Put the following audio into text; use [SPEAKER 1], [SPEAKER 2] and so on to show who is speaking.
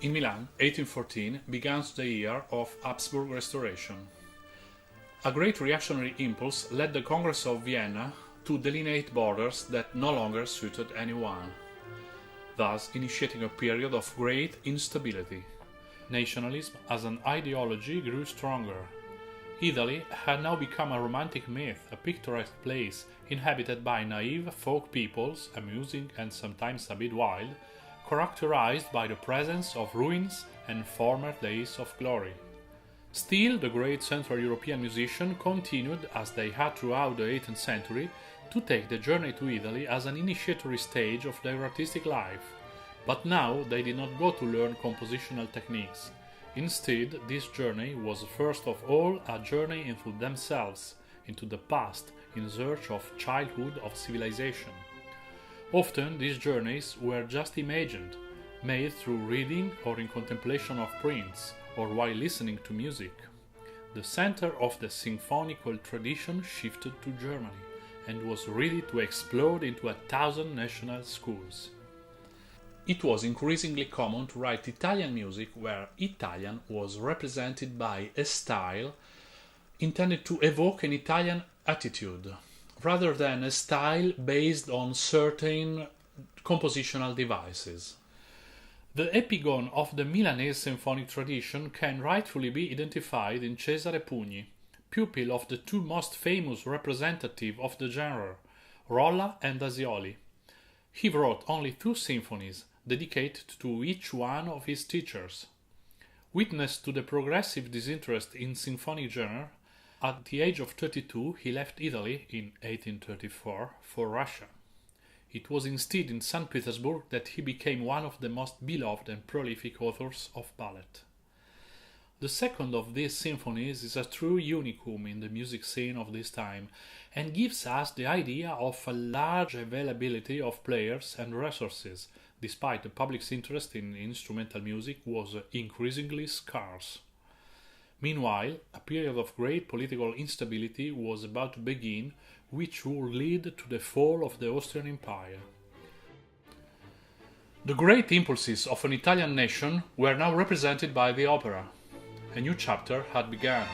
[SPEAKER 1] In Milan, 1814, begins the year of Habsburg restoration. A great reactionary impulse led the Congress of Vienna to delineate borders that no longer suited anyone, thus initiating a period of great instability. Nationalism as an ideology grew stronger. Italy had now become a romantic myth, a picturesque place inhabited by naive folk peoples, amusing and sometimes a bit wild, characterized by the presence of ruins and former days of glory. Still, the great Central European musicians continued, as they had throughout the 18th century, to take the journey to Italy as an initiatory stage of their artistic life. But now they did not go to learn compositional techniques. Instead, this journey was first of all a journey into themselves, into the past, in search of childhood of civilization. Often these journeys were just imagined, made through reading or in contemplation of prints, or while listening to music. The center of the symphonical tradition shifted to Germany, and was ready to explode into 1,000 national schools. It was increasingly common to write Italian music where Italian was represented by a style intended to evoke an Italian attitude, rather than a style based on certain compositional devices. The epigon of the Milanese symphonic tradition can rightfully be identified in Cesare Pugni, pupil of the two most famous representatives of the genre, Rolla and Asioli. He wrote only 2 symphonies, dedicated to each one of his teachers. Witness to the progressive disinterest in symphonic genre, at the age of 32 he left Italy in 1834 for Russia. It was instead in St. Petersburg that he became one of the most beloved and prolific authors of ballet. The second of these symphonies is a true unicum in the music scene of this time, and gives us the idea of a large availability of players and resources, despite the public's interest in instrumental music was increasingly scarce. Meanwhile, a period of great political instability was about to begin, which would lead to the fall of the Austrian Empire. The great impulses of an Italian nation were now represented by the opera. A new chapter had begun.